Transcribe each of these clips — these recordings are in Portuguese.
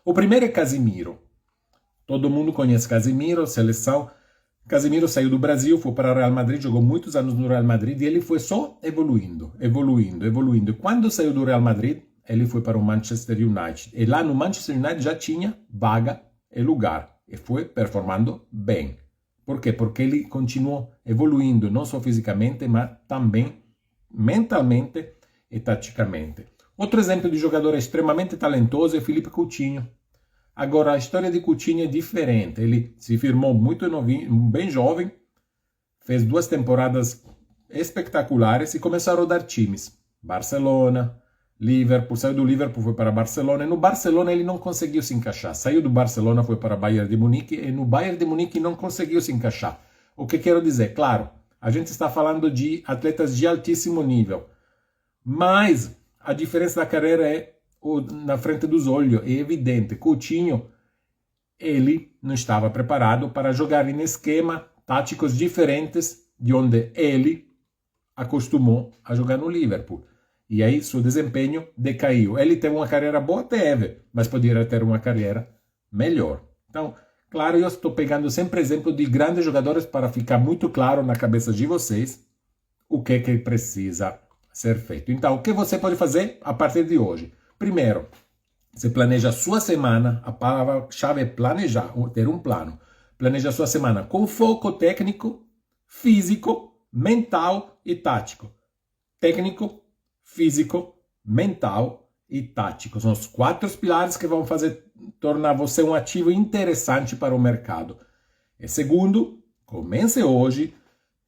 O primeiro é Casimiro. Todo mundo conhece Casimiro, seleção. Casimiro saiu do Brasil, foi para o Real Madrid, jogou muitos anos no Real Madrid e ele foi só evoluindo. E quando saiu do Real Madrid, ele foi para o Manchester United. E lá no Manchester United já tinha vaga e lugar. E foi performando bem. Por quê? Porque ele continuou evoluindo, não só fisicamente, mas também mentalmente e taticamente. Outro exemplo de jogador extremamente talentoso é Felipe Coutinho. Agora, a história de Coutinho é diferente. Ele se firmou muito novinho, bem jovem, fez 2 temporadas espetaculares e começou a rodar times. Barcelona, Liverpool, saiu do Liverpool, foi para Barcelona, e no Barcelona ele não conseguiu se encaixar. Saiu do Barcelona, foi para o Bayern de Munique, e no Bayern de Munique não conseguiu se encaixar. O que quero dizer? Claro, a gente está falando de atletas de altíssimo nível, mas a diferença da carreira é na frente dos olhos, é evidente. Coutinho, ele não estava preparado para jogar em esquema táticos diferentes de onde ele acostumou a jogar no Liverpool. E aí seu desempenho decaiu. Ele teve uma carreira boa? Teve, mas poderia ter uma carreira melhor. Então, claro, eu estou pegando sempre exemplo de grandes jogadores para ficar muito claro na cabeça de vocês o que precisa ser feito. Então, o que você pode fazer a partir de hoje? Primeiro, você planeja a sua semana, a palavra-chave é planejar, ter um plano. Planeja a sua semana com foco técnico, físico, mental e tático. Técnico, físico, mental e tático. São os 4 pilares que vão tornar você um ativo interessante para o mercado. E segundo, comece hoje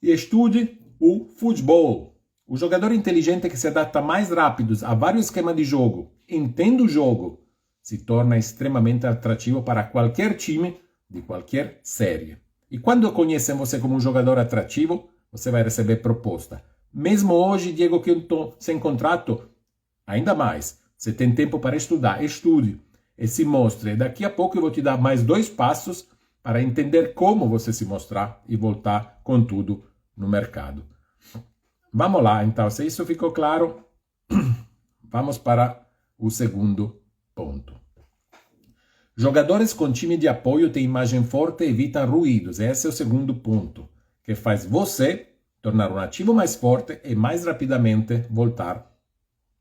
e estude o futebol. O jogador inteligente que se adapta mais rápido a vários esquemas de jogo, entende o jogo, se torna extremamente atrativo para qualquer time de qualquer série. E quando conhecem você como um jogador atrativo, você vai receber proposta. Mesmo hoje, Diego, que eu estou sem contrato, ainda mais. Você tem tempo para estudar, estude e se mostre. Daqui a pouco eu vou te dar mais 2 passos para entender como você se mostrar e voltar com tudo no mercado. Vamos lá, então, se isso ficou claro, vamos para o segundo ponto. Jogadores com time de apoio têm imagem forte e evitam ruídos. Esse é o segundo ponto, que faz você tornar um ativo mais forte e mais rapidamente voltar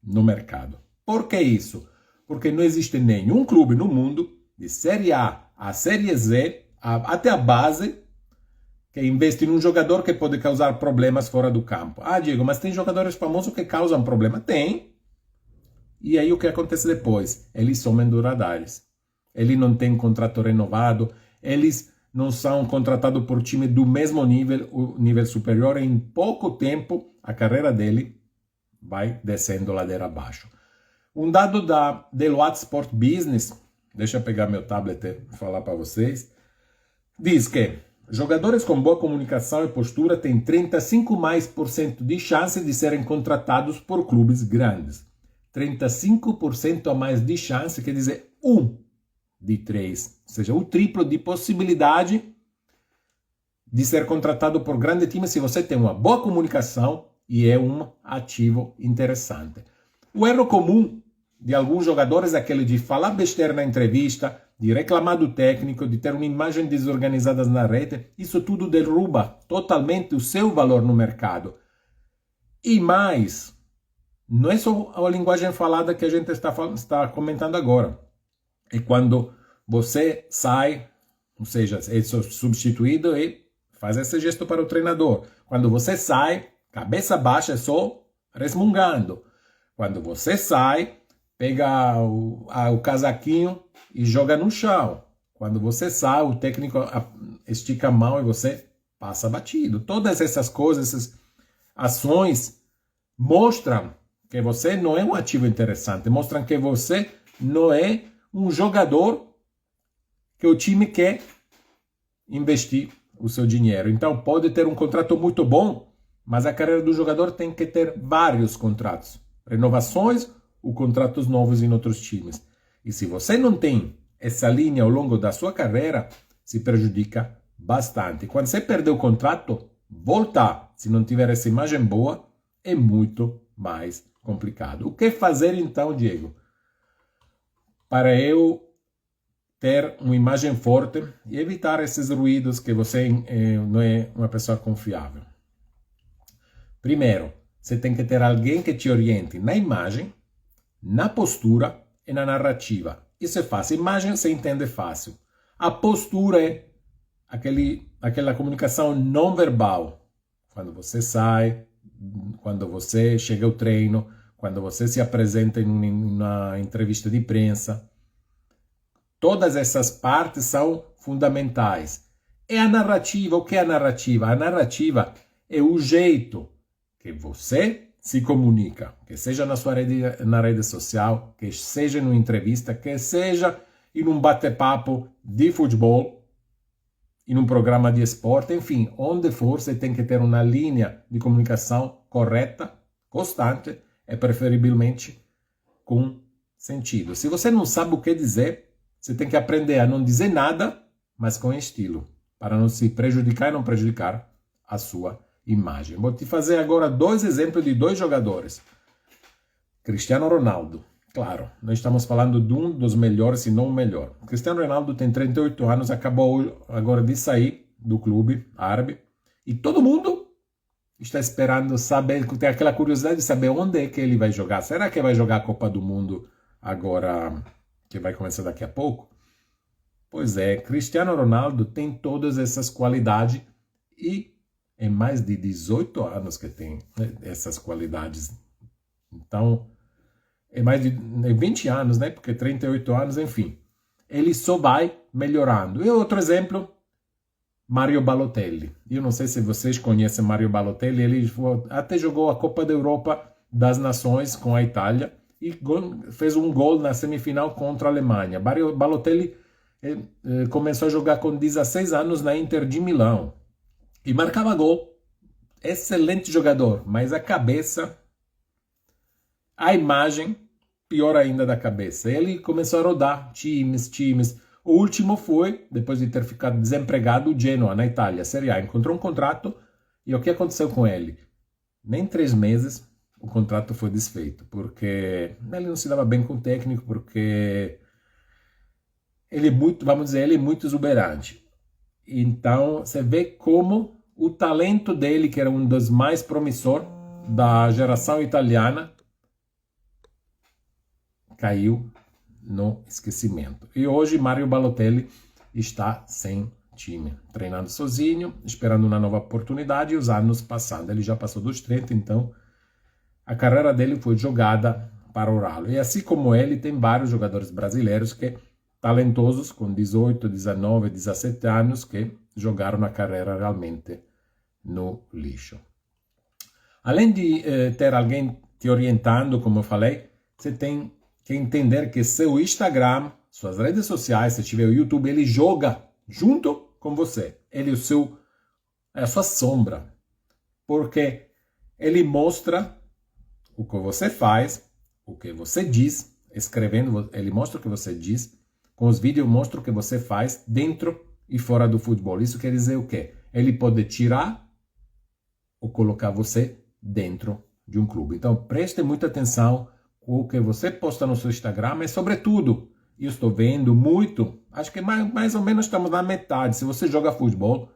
no mercado. Por que isso? Porque não existe nenhum clube no mundo, de Série A a Série Z, até a base, que investe num jogador que pode causar problemas fora do campo. Ah, Diego, mas tem jogadores famosos que causam problema? Tem. E aí o que acontece depois? Eles somem dos radares. Ele não tem contrato renovado, eles não são contratados por time do mesmo nível, o nível superior, e em pouco tempo a carreira dele vai descendo ladeira abaixo. Um dado da Deloitte Sport Business, deixa eu pegar meu tablet e falar para vocês, diz que jogadores com boa comunicação e postura têm 35% de chance de serem contratados por clubes grandes. 35% a mais de chance, quer dizer 1 de 3. Ou seja, o triplo de possibilidade de ser contratado por grande time se você tem uma boa comunicação e é um ativo interessante. O erro comum de alguns jogadores é aquele de falar besteira na entrevista, de reclamar do técnico, de ter uma imagem desorganizada na rede. Isso tudo derruba totalmente o seu valor no mercado. E mais, não é só a linguagem falada que a gente está comentando agora. É quando você sai, ou seja, é substituído e faz esse gesto para o treinador. Quando você sai, cabeça baixa, é só resmungando. Quando você sai, pega o casaquinho e joga no chão. Quando você sai, o técnico estica a mão e você passa batido. Todas essas coisas, essas ações mostram que você não é um ativo interessante, mostram que você não é um jogador que o time quer investir o seu dinheiro. Então pode ter um contrato muito bom, mas a carreira do jogador tem que ter vários contratos, renovações ou contratos novos em outros times. E se você não tem essa linha ao longo da sua carreira, se prejudica bastante. Quando você perder o contrato, voltar, se não tiver essa imagem boa, é muito mais complicado. O que fazer então, Diego, para eu ter uma imagem forte e evitar esses ruídos que você não é uma pessoa confiável. Primeiro, você tem que ter alguém que te oriente na imagem, na postura e na narrativa. Isso é fácil. Imagem você entende fácil. A postura é aquela comunicação não verbal. Quando você sai, quando você chega ao treino, quando você se apresenta em uma entrevista de imprensa. Todas essas partes são fundamentais. E a narrativa, o que é a narrativa? A narrativa é o jeito que você se comunica, que seja na rede social, que seja numa entrevista, que seja em um bate-papo de futebol, em um programa de esporte, enfim, onde for, você tem que ter uma linha de comunicação correta, constante e preferivelmente com sentido. Se você não sabe o que dizer, você tem que aprender a não dizer nada, mas com estilo, para não se prejudicar e não prejudicar a sua imagem. Vou te fazer agora 2 exemplos de 2 jogadores. Cristiano Ronaldo. Claro, nós estamos falando de um dos melhores, se não o melhor. Cristiano Ronaldo tem 38 anos, acabou agora de sair do clube árabe. E todo mundo está esperando saber, tem aquela curiosidade de saber onde é que ele vai jogar. Será que vai jogar a Copa do Mundo agora, que vai começar daqui a pouco? Pois é, Cristiano Ronaldo tem todas essas qualidades e é mais de 18 anos que tem essas qualidades. Então, é mais de 20 anos, né? Porque 38 anos, enfim. Ele só vai melhorando. E outro exemplo, Mario Balotelli. Eu não sei se vocês conhecem Mario Balotelli. Ele até jogou a Copa da Europa das Nações com a Itália e fez um gol na semifinal contra a Alemanha. Mario Balotelli começou a jogar com 16 anos na Inter de Milão. E marcava gol. Excelente jogador. Mas a cabeça, a imagem, pior ainda da cabeça. Ele começou a rodar times. O último foi, depois de ter ficado desempregado, o Genoa, na Itália, Série A. Encontrou um contrato e o que aconteceu com ele? Nem 3 meses o contrato foi desfeito. Porque ele não se dava bem com o técnico, porque ele é muito, vamos dizer, ele é muito exuberante. Então, você vê como o talento dele, que era um dos mais promissores da geração italiana, caiu no esquecimento. E hoje, Mario Balotelli está sem time, treinando sozinho, esperando uma nova oportunidade e os anos passando. Ele já passou dos 30, então a carreira dele foi jogada para o ralo. E assim como ele, tem vários jogadores brasileiros que talentosos, com 18, 19, 17 anos, que jogaram a carreira realmente no lixo. Além de ter alguém te orientando, como eu falei, você tem que entender que seu Instagram, suas redes sociais, se tiver o YouTube, ele joga junto com você. Ele é a sua sombra. Porque ele mostra o que você faz, o que você diz, escrevendo, ele mostra o que você diz. Com os vídeos mostra o que você faz dentro e fora do futebol. Isso quer dizer o quê? Ele pode tirar ou colocar você dentro de um clube. Então preste muita atenção com o que você posta no seu Instagram e sobretudo, eu estou vendo muito, acho que mais ou menos estamos na metade. Se você joga futebol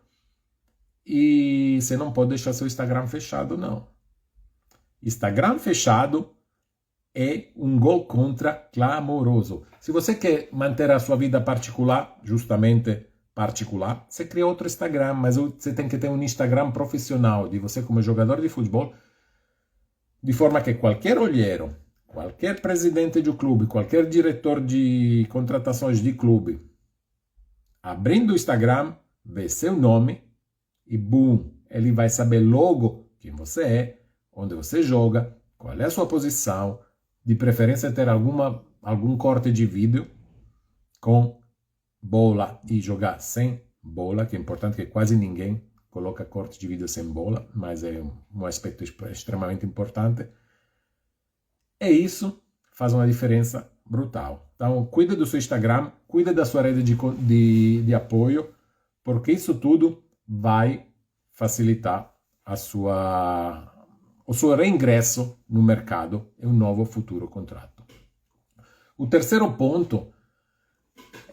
e você não pode deixar seu Instagram fechado, não. Instagram fechado é um gol contra clamoroso. Se você quer manter a sua vida particular, justamente particular, você cria outro Instagram, mas você tem que ter um Instagram profissional de você como jogador de futebol, de forma que qualquer olheiro, qualquer presidente de um clube, qualquer diretor de contratações de clube, abrindo o Instagram, vê seu nome e boom, ele vai saber logo quem você é, onde você joga, qual é a sua posição, de preferência ter algum corte de vídeo com bola e jogar sem bola, que é importante, que quase ninguém coloca corte de vídeo sem bola, mas é um aspecto extremamente importante. E isso faz uma diferença brutal. Então, cuida do seu Instagram, cuida da sua rede de apoio, porque isso tudo vai facilitar o seu reingresso no mercado e um novo futuro contrato. O terceiro ponto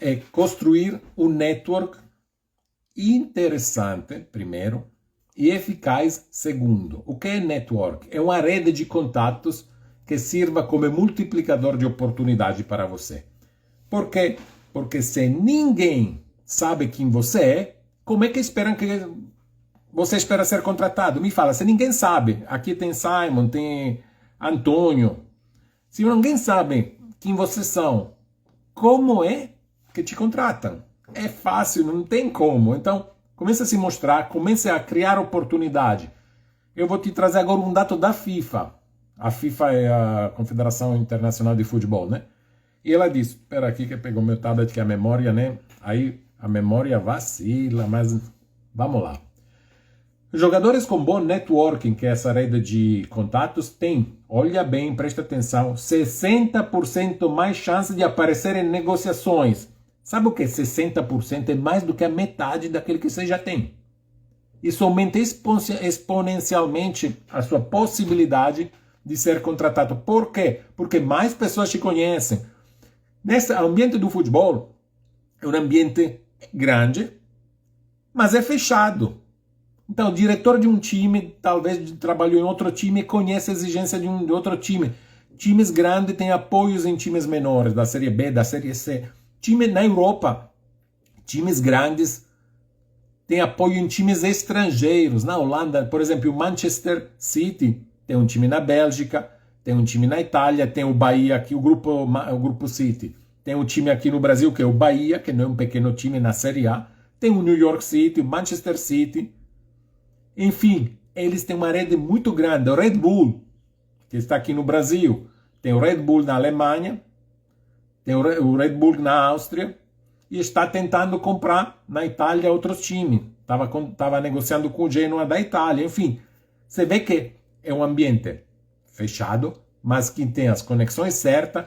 é construir um network interessante, primeiro, e eficaz, segundo. O que é network? É uma rede de contatos que sirva como multiplicador de oportunidade para você. Por quê? Porque se ninguém sabe quem você é, como é que esperam que você espera ser contratado? Me fala, se ninguém sabe, aqui tem Simon, tem Antônio, se ninguém sabe quem vocês são, como é que te contratam? É fácil, não tem como. Então, comece a se mostrar, comece a criar oportunidade. Eu vou te trazer agora um dado da FIFA. A FIFA é a Confederação Internacional de Futebol, né? E ela diz, espera aqui que pegou meu tablet, que é a memória, né? Aí a memória vacila, mas vamos lá. Jogadores com bom networking, que é essa rede de contatos, têm, olha bem, presta atenção, 60% mais chance de aparecer em negociações. Sabe o que? 60% é mais do que a metade daquele que você já tem. Isso aumenta exponencialmente a sua possibilidade de ser contratado. Por quê? Porque mais pessoas te conhecem. Nesse ambiente do futebol, é um ambiente grande, mas é fechado. Então, o diretor de um time, talvez trabalhou em outro time e conhece a exigência de outro time. Times grandes têm apoios em times menores, da Série B, da Série C. Time na Europa, times grandes têm apoio em times estrangeiros. Na Holanda, por exemplo, o Manchester City tem um time na Bélgica, tem um time na Itália, tem o Bahia aqui, o grupo City. Tem um time aqui no Brasil, que é o Bahia, que não é um pequeno time na Série A. Tem o New York City, o Manchester City. Enfim, eles têm uma rede muito grande. O Red Bull, que está aqui no Brasil, tem o Red Bull na Alemanha, tem o Red Bull na Áustria, e está tentando comprar na Itália outros times. Estava negociando com o Genoa da Itália. Enfim, você vê que é um ambiente fechado, mas que tem as conexões certas,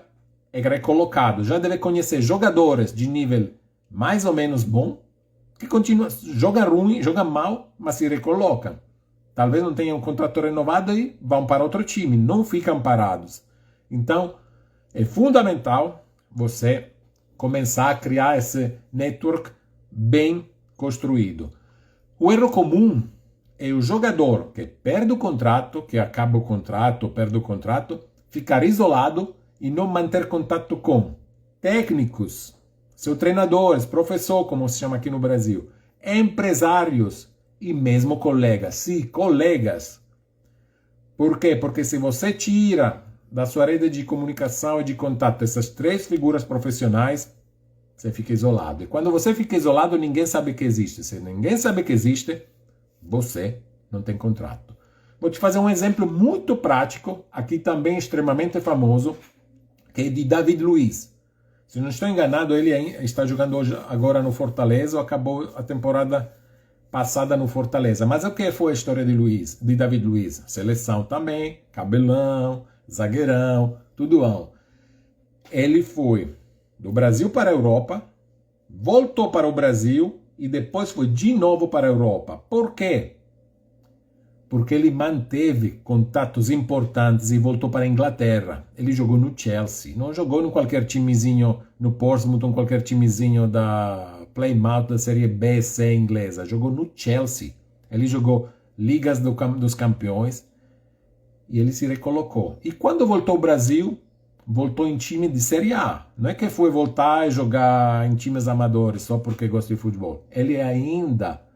é recolocado. Já deve conhecer jogadores de nível mais ou menos bom, que continua, joga ruim, joga mal, mas se recolocam. Talvez não tenham um contrato renovado e vão para outro time, não ficam parados. Então, é fundamental você começar a criar esse network bem construído. O erro comum é o jogador que perde o contrato, que acaba o contrato, perde o contrato, ficar isolado e não manter contato com técnicos, seus treinadores, professor, como se chama aqui no Brasil, empresários e mesmo colegas. Sim, colegas. Por quê? Porque se você tira da sua rede de comunicação e de contato essas três figuras profissionais, você fica isolado. E quando você fica isolado, ninguém sabe que existe. Se ninguém sabe que existe, você não tem contrato. Vou te fazer um exemplo muito prático, aqui também extremamente famoso, que é de David Luiz. Se não estou enganado, ele está jogando hoje, agora no Fortaleza, ou acabou a temporada passada no Fortaleza. Mas o que foi a história de David Luiz? Seleção também, cabelão, zagueirão, tudão. Ele foi do Brasil para a Europa, voltou para o Brasil e depois foi de novo para a Europa. Por quê? Porque ele manteve contatos importantes e voltou para a Inglaterra. Ele jogou no Chelsea, não jogou no qualquer timezinho, no Portsmouth, ou qualquer timezinho da Plymouth, da Série B, C inglesa. Jogou no Chelsea. Ele jogou Ligas dos Campeões e ele se recolocou. E quando voltou ao Brasil, voltou em time de Série A. Não é que foi voltar e jogar em times amadores só porque gosta de futebol. Ele ainda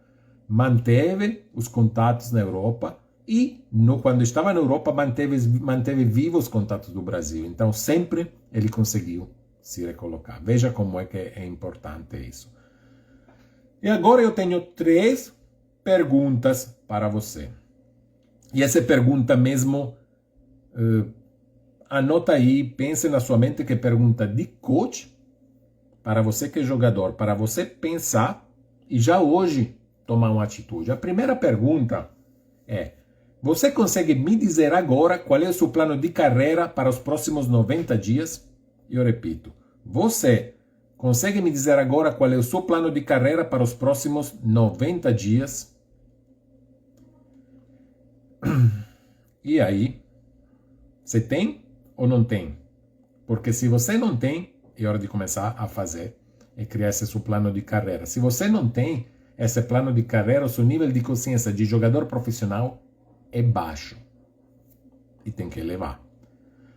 manteve os contatos na Europa e, quando estava na Europa, manteve vivos os contatos do Brasil. Então, sempre ele conseguiu se recolocar. Veja como é que é importante isso. E agora eu tenho 3 perguntas para você. E essa pergunta mesmo, anota aí, pense na sua mente que é pergunta de coach, para você que é jogador, para você pensar e já hoje tomar uma atitude. A primeira pergunta é: você consegue me dizer agora qual é o seu plano de carreira para os próximos 90 dias? Eu repito, você consegue me dizer agora qual é o seu plano de carreira para os próximos 90 dias? E aí, você tem ou não tem? Porque se você não tem, é hora de começar a fazer. e criar esse seu plano de carreira. Se você não tem esse plano de carreira, o seu nível de consciência de jogador profissional é baixo e tem que elevar.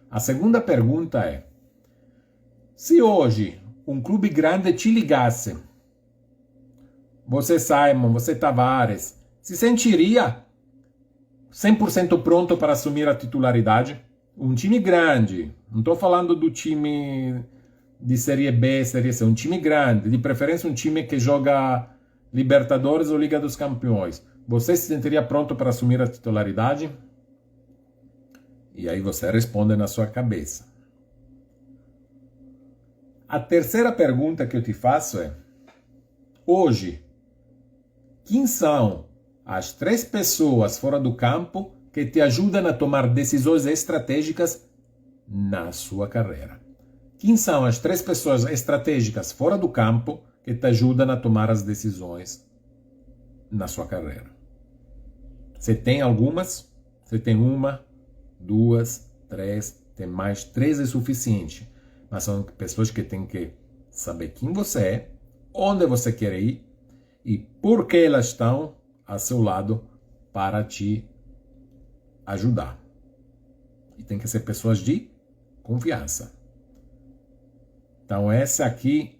A segunda pergunta é: se hoje um clube grande te ligasse, você Simon, você Tavares, se sentiria 100% pronto para assumir a titularidade? Um time grande, não estou falando do time de Série B, Série C, um time grande, de preferência um time que joga Libertadores ou Liga dos Campeões. Você se sentiria pronto para assumir a titularidade? E aí você responde na sua cabeça. A terceira pergunta que eu te faço é: hoje, quem são as 3 pessoas fora do campo que te ajudam a tomar decisões estratégicas na sua carreira? Quem são as 3 pessoas estratégicas fora do campo que te ajudam a tomar as decisões na sua carreira? Você tem algumas? Você tem 1, 2, 3, tem mais? 3 é suficiente. Mas são pessoas que têm que saber quem você é, onde você quer ir e por que elas estão ao seu lado para te ajudar. E tem que ser pessoas de confiança. Então esse aqui,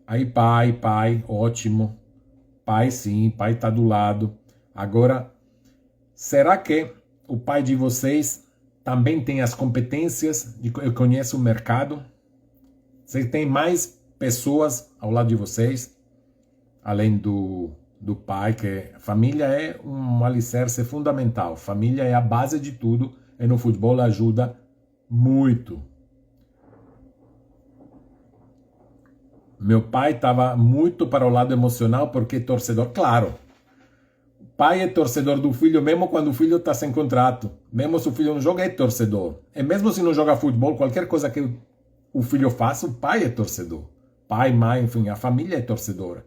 aí pai, ótimo. Pai sim, pai está do lado. Agora, será que o pai de vocês também tem as competências de conhece o mercado? Você tem mais pessoas ao lado de vocês, além do pai, que família é um alicerce fundamental. Família é a base de tudo e no futebol ajuda muito. Meu pai estava muito para o lado emocional porque é torcedor. Claro, o pai é torcedor do filho mesmo quando o filho está sem contrato. Mesmo se o filho não joga, é torcedor. E mesmo se não joga futebol, qualquer coisa que o filho faça, o pai é torcedor. Pai, mãe, enfim, a família é torcedora.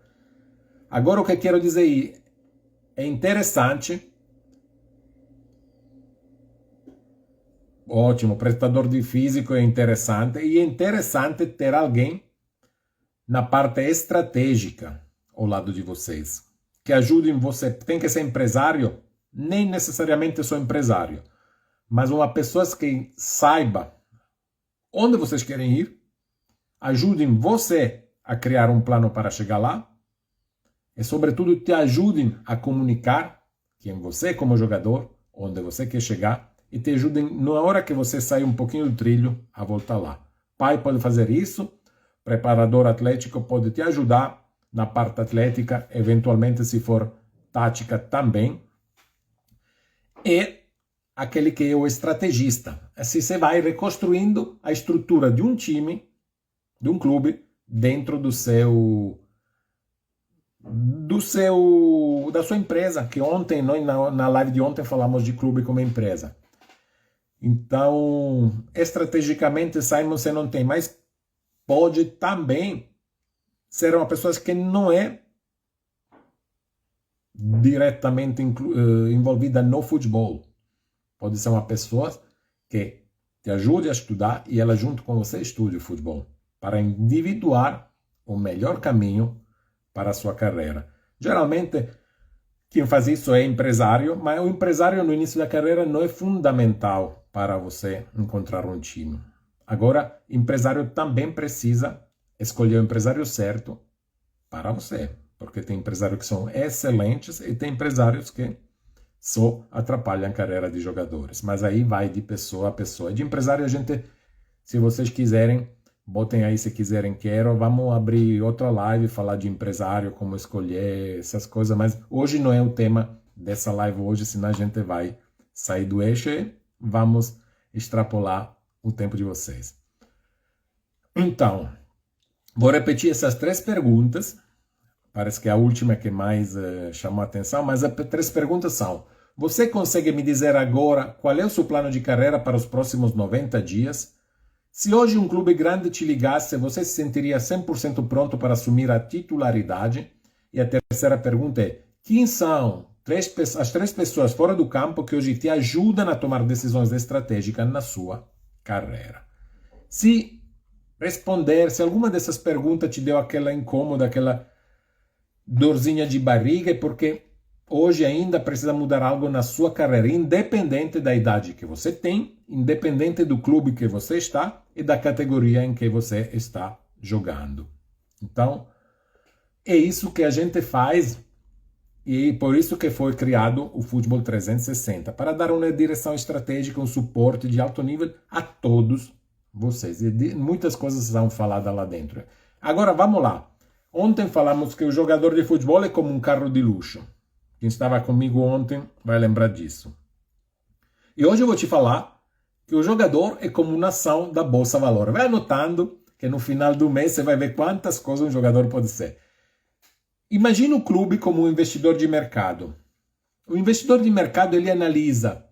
Agora o que eu quero dizer é interessante, ótimo, prestador de físico é interessante, e é interessante ter alguém na parte estratégica ao lado de vocês, que ajudem você. Tem que ser empresário, nem necessariamente sou empresário, mas uma pessoa que saiba onde vocês querem ir, ajudem você a criar um plano para chegar lá, e sobretudo te ajudem a comunicar quem você é como jogador, onde você quer chegar, e te ajudem na hora que você sai um pouquinho do trilho a voltar lá. Pai pode fazer isso, preparador atlético pode te ajudar na parte atlética, eventualmente se for tática também. E aquele que é o estrategista. Assim você vai reconstruindo a estrutura de um time, de um clube, dentro da sua empresa, que ontem, nós na live de ontem falamos de clube como empresa. Então, estrategicamente, Simon, você não tem, mas pode também ser uma pessoa que não é diretamente envolvida no futebol. Pode ser uma pessoa que te ajude a estudar e ela junto com você estude o futebol, para individuar o melhor caminho para a sua carreira. Geralmente, quem faz isso é empresário, mas o empresário no início da carreira não é fundamental para você encontrar um time. Agora, empresário também precisa escolher o empresário certo para você, porque tem empresários que são excelentes e tem empresários que só atrapalham a carreira de jogadores. Mas aí vai de pessoa a pessoa. De empresário, a gente, se vocês quiserem, botem aí se quiserem, vamos abrir outra live, falar de empresário, como escolher, essas coisas, mas hoje não é o tema dessa live hoje, senão a gente vai sair do eixo e vamos extrapolar o tempo de vocês. Então, vou repetir essas 3 perguntas, parece que é a última que mais chamou a atenção, mas as 3 perguntas são: você consegue me dizer agora qual é o seu plano de carreira para os próximos 90 dias? Se hoje um clube grande te ligasse, você se sentiria 100% pronto para assumir a titularidade? E a terceira pergunta é: quem são as 3 pessoas fora do campo que hoje te ajudam a tomar decisões estratégicas na sua carreira? Se responder. Se alguma dessas perguntas te deu aquela incômoda, aquela dorzinha de barriga, é porque hoje ainda precisa mudar algo na sua carreira, independente da idade que você tem, independente do clube que você está e da categoria em que você está jogando. Então, é isso que a gente faz e por isso que foi criado o Futebol 360, para dar uma direção estratégica, um suporte de alto nível a todos vocês. E muitas coisas são faladas lá dentro. Agora, vamos lá. Ontem falamos que o jogador de futebol é como um carro de luxo. Quem estava comigo ontem vai lembrar disso. E hoje eu vou te falar que o jogador é como uma ação da Bolsa Valor. Vai anotando que no final do mês você vai ver quantas coisas um jogador pode ser. Imagina o clube como um investidor de mercado. O investidor de mercado, ele analisa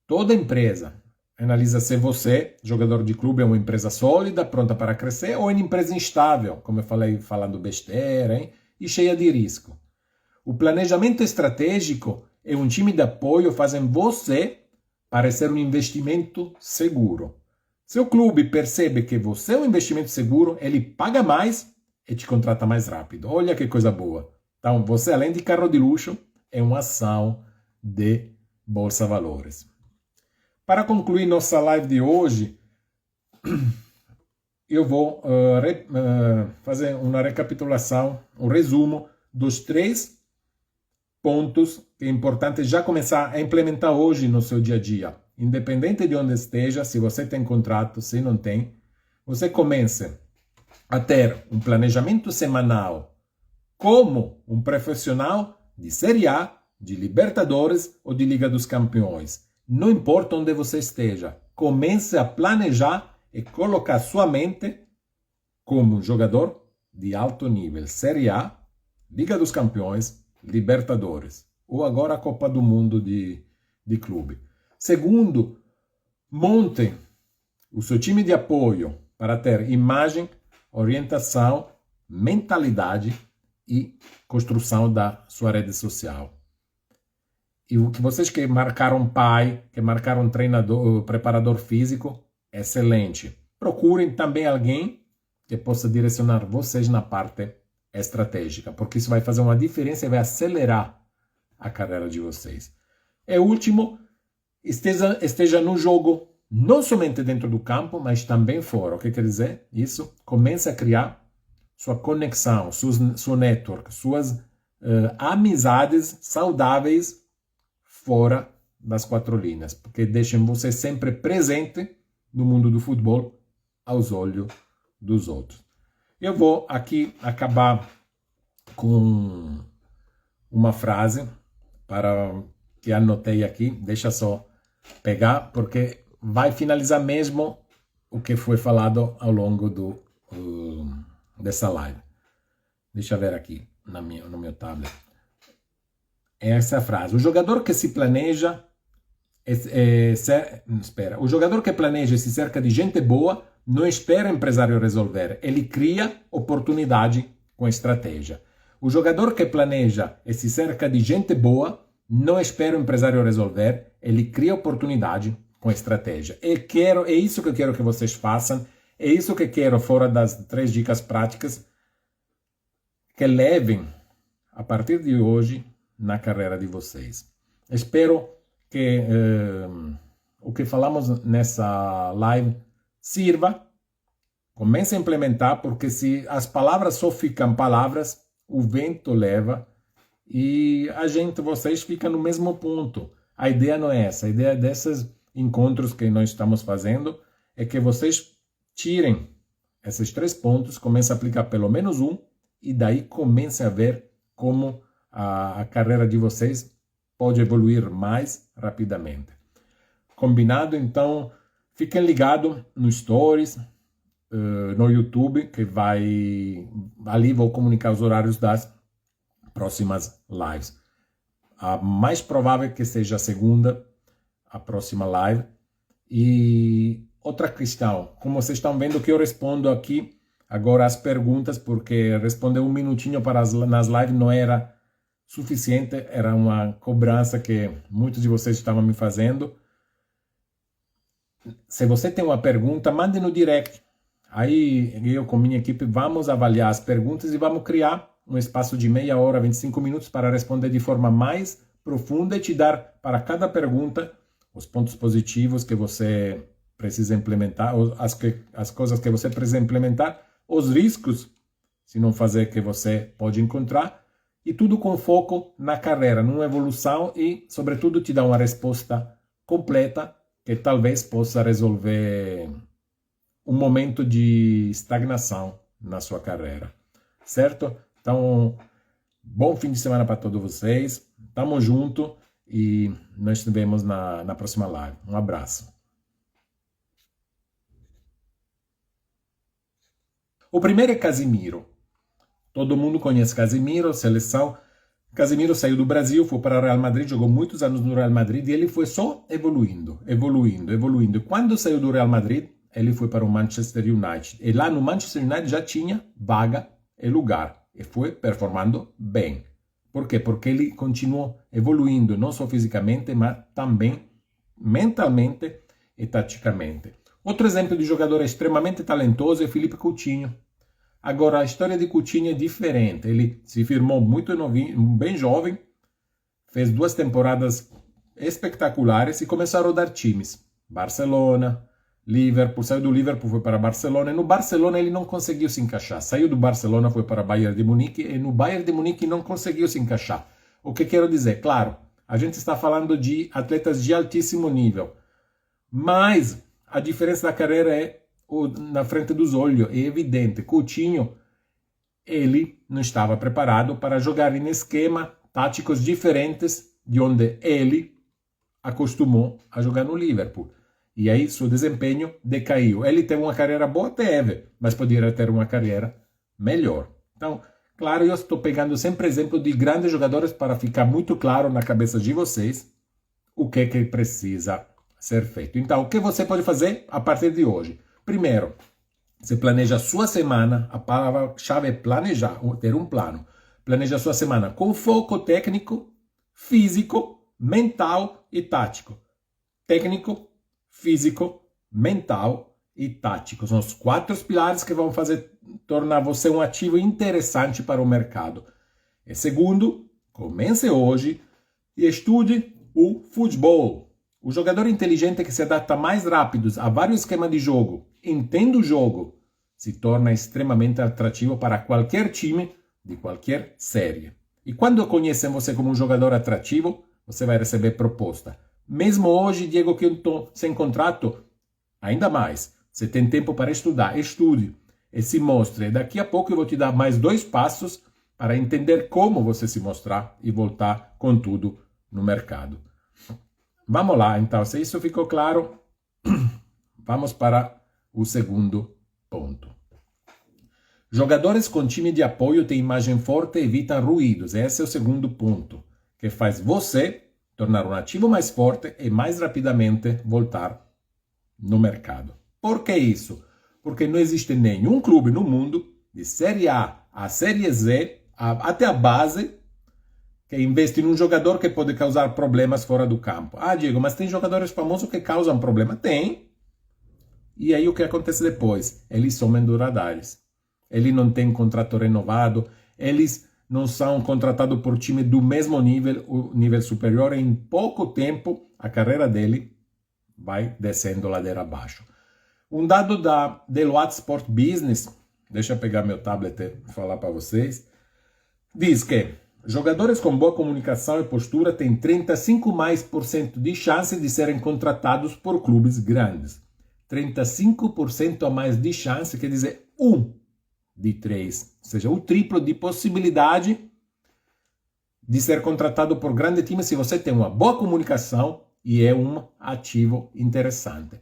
toda a empresa. Analisa se você, jogador de clube, é uma empresa sólida, pronta para crescer, ou é uma empresa instável, como eu falei, falando besteira, hein? E cheia de risco. O planejamento estratégico e um time de apoio fazem você parecer um investimento seguro. Se o clube percebe que você é um investimento seguro, ele paga mais e te contrata mais rápido. Olha que coisa boa. Então, você, além de carro de luxo, é uma ação de Bolsa Valores. Para concluir nossa live de hoje, eu vou fazer uma recapitulação, um resumo dos 3 pontos que é importante já começar a implementar hoje no seu dia a dia. Independente de onde esteja, se você tem contrato, se não tem, você comece a ter um planejamento semanal como um profissional de Série A, de Libertadores ou de Liga dos Campeões. Não importa onde você esteja, comece a planejar e colocar sua mente como um jogador de alto nível. Série A, Liga dos Campeões, Libertadores ou agora a Copa do Mundo de clube. Segundo, monte o seu time de apoio para ter imagem, orientação, mentalidade e construção da sua rede social. E o que vocês que marcaram pai, que marcaram treinador, preparador físico, excelente. Procurem também alguém que possa direcionar vocês na parte estratégica, porque isso vai fazer uma diferença e vai acelerar a carreira de vocês. E último, esteja no jogo, não somente dentro do campo, mas também fora. O que quer dizer isso? Comece a criar sua conexão, seu network, suas amizades saudáveis fora das 4 linhas, porque deixem você sempre presente no mundo do futebol aos olhos dos outros. Eu vou aqui acabar com uma frase para que anotei aqui, deixa só pegar, porque vai finalizar mesmo o que foi falado ao longo dessa live. Deixa eu ver aqui no meu tablet. Essa frase. O jogador que se planeja o jogador que planeja e se cerca de gente boa não espera o empresário resolver, ele cria oportunidade com estratégia. O jogador que planeja e se cerca de gente boa não espera o empresário resolver, ele cria oportunidade com estratégia. É isso que eu quero que vocês façam, é isso que eu quero, fora das 3 dicas práticas, que levem a partir de hoje na carreira de vocês. Espero que o que falamos nessa live sirva, comece a implementar, porque se as palavras só ficam palavras, o vento leva e vocês ficam no mesmo ponto. A ideia não é essa, a ideia desses encontros que nós estamos fazendo é que vocês tirem esses 3 pontos, comecem a aplicar pelo menos um e daí comecem a ver como a carreira de vocês pode evoluir mais rapidamente. Combinado? Então, fiquem ligados no Stories, no YouTube, que ali vou comunicar os horários das próximas lives. A mais provável que seja a segunda, a próxima live. E outra questão, como vocês estão vendo que eu respondo aqui agora as perguntas, porque responder 1 minutinho nas lives não era suficiente, era uma cobrança que muitos de vocês estavam me fazendo. Se você tem uma pergunta, mande no direct. Aí eu com minha equipe vamos avaliar as perguntas e vamos criar um espaço de meia hora, 25 minutos para responder de forma mais profunda e te dar para cada pergunta os pontos positivos que você precisa implementar, as coisas que você precisa implementar, os riscos, se não fazer, que você pode encontrar, e tudo com foco na carreira, numa evolução e, sobretudo, te dar uma resposta completa que talvez possa resolver um momento de estagnação na sua carreira, certo? Então, bom fim de semana para todos vocês, tamo junto e nós nos vemos na próxima live. Um abraço. O primeiro é Casimiro. Todo mundo conhece Casimiro, seleção. Casimiro saiu do Brasil, foi para o Real Madrid, jogou muitos anos no Real Madrid e ele foi só evoluindo. E quando saiu do Real Madrid, ele foi para o Manchester United. E lá no Manchester United já tinha vaga e lugar. E foi performando bem. Por quê? Porque ele continuou evoluindo, não só fisicamente, mas também mentalmente e taticamente. Outro exemplo de jogador extremamente talentoso é Felipe Coutinho. Agora, a história de Coutinho é diferente. Ele se firmou muito novinho, bem jovem, fez 2 temporadas espetaculares e começou a rodar times. Barcelona, Liverpool, saiu do Liverpool, foi para Barcelona, e no Barcelona ele não conseguiu se encaixar. Saiu do Barcelona, foi para Bayern de Munique, e no Bayern de Munique não conseguiu se encaixar. O que quero dizer? Claro, a gente está falando de atletas de altíssimo nível, mas a diferença da carreira é na frente dos olhos, é evidente. Coutinho, ele não estava preparado para jogar em esquema táticos diferentes de onde ele acostumou a jogar no Liverpool. E aí seu desempenho decaiu. Ele teve uma carreira boa, teve, mas poderia ter uma carreira melhor. Então, claro, eu estou pegando sempre exemplo de grandes jogadores para ficar muito claro na cabeça de vocês o que precisa ser feito. Então, o que você pode fazer a partir de hoje? Primeiro, você planeja a sua semana, a palavra-chave é planejar, ter um plano. Planeja a sua semana com foco técnico, físico, mental e tático. Técnico, físico, mental e tático. São os 4 pilares que vão tornar você um ativo interessante para o mercado. E segundo, comece hoje e estude o futebol. O jogador inteligente que se adapta mais rápido a vários esquemas de jogo, entende o jogo, se torna extremamente atrativo para qualquer time de qualquer série. E quando conhecem você como um jogador atrativo, você vai receber proposta. Mesmo hoje, Diego, que eu estou sem contrato, ainda mais. Você tem tempo para estudar, estude e se mostre. Daqui a pouco eu vou te dar mais 2 passos para entender como você se mostrar e voltar com tudo no mercado. Vamos lá, então, se isso ficou claro, vamos para o segundo ponto. Jogadores com time de apoio têm imagem forte e evitam ruídos. Esse é o segundo ponto, que faz você tornar um ativo mais forte e mais rapidamente voltar no mercado. Por que isso? Porque não existe nenhum clube no mundo, de Série A a Série Z, até a base, que investe num jogador que pode causar problemas fora do campo. Ah, Diego, mas tem jogadores famosos que causam problema? Tem. E aí o que acontece depois? Eles somem dos radares. Ele não tem contrato renovado, eles não são contratados por time do mesmo nível, o nível superior, e em pouco tempo a carreira dele vai descendo ladeira abaixo. Um dado da Deloitte Sport Business, deixa eu pegar meu tablet e falar para vocês, diz que jogadores com boa comunicação e postura têm 35% de chance de serem contratados por clubes grandes. 35% a mais de chance, quer dizer 1 de 3. Ou seja, o triplo de possibilidade de ser contratado por grande time se você tem uma boa comunicação e é um ativo interessante.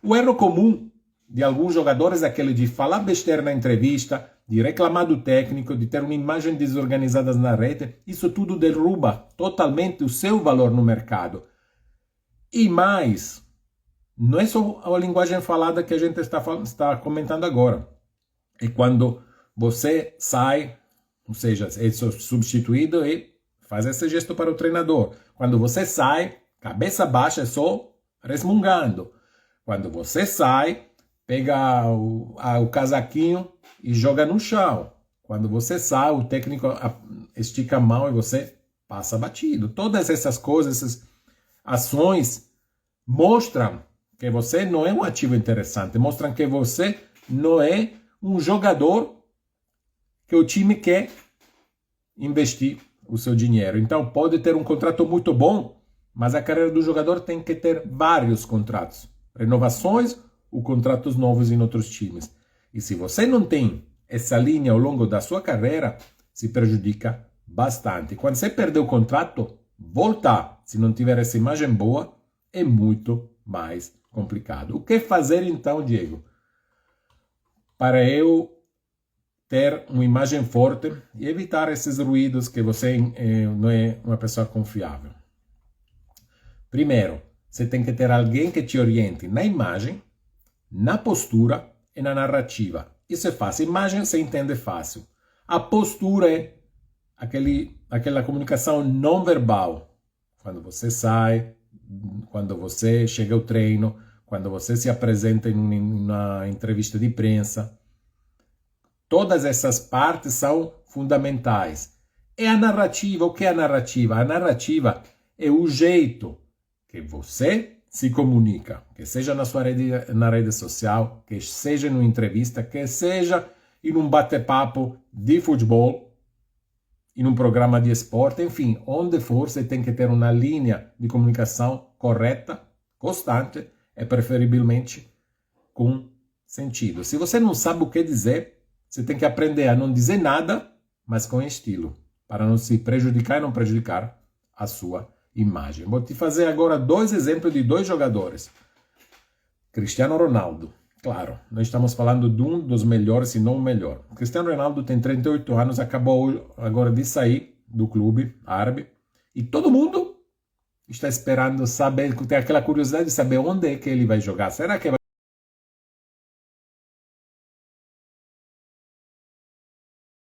O erro comum de alguns jogadores é aquele de falar besteira na entrevista, de reclamar do técnico, de ter uma imagem desorganizada na rede. Isso tudo derruba totalmente o seu valor no mercado. E mais, não é só a linguagem falada que a gente está comentando agora. É quando você sai, ou seja, é substituído e faz esse gesto para o treinador. Quando você sai, cabeça baixa, é só resmungando. Quando você sai, pega o casaquinho e joga no chão. Quando você sai, o técnico estica a mão e você passa batido. Todas essas coisas, essas ações mostram que você não é um ativo interessante, mostram que você não é um jogador que o time quer investir o seu dinheiro. Então pode ter um contrato muito bom, mas a carreira do jogador tem que ter vários contratos, renovações ou contratos novos em outros times. E se você não tem essa linha ao longo da sua carreira, se prejudica bastante. Quando você perder o contrato, voltar, se não tiver essa imagem boa, é muito mais complicado. O que fazer então, Diego, para eu ter uma imagem forte e evitar esses ruídos que você não é uma pessoa confiável? Primeiro, você tem que ter alguém que te oriente na imagem, na postura e na narrativa. Isso é fácil. Imagem você entende fácil. A postura é aquela comunicação não verbal. Quando você sai, quando você chega ao treino, quando você se apresenta em uma entrevista de imprensa. Todas essas partes são fundamentais. E a narrativa, o que é a narrativa? A narrativa é o jeito que você se comunica, que seja na rede social, que seja em uma entrevista, que seja em um bate-papo de futebol, em um programa de esporte, enfim, onde for, você tem que ter uma linha de comunicação correta, constante e preferivelmente com sentido. Se você não sabe o que dizer, você tem que aprender a não dizer nada, mas com estilo, para não se prejudicar e não prejudicar a sua imagem. Vou te fazer agora 2 exemplos de 2 jogadores. Cristiano Ronaldo. Claro, nós estamos falando de um dos melhores, se não o melhor. Cristiano Ronaldo tem 38 anos, acabou agora de sair do clube árabe. E todo mundo está esperando saber, tem aquela curiosidade de saber onde é que ele vai jogar. Será que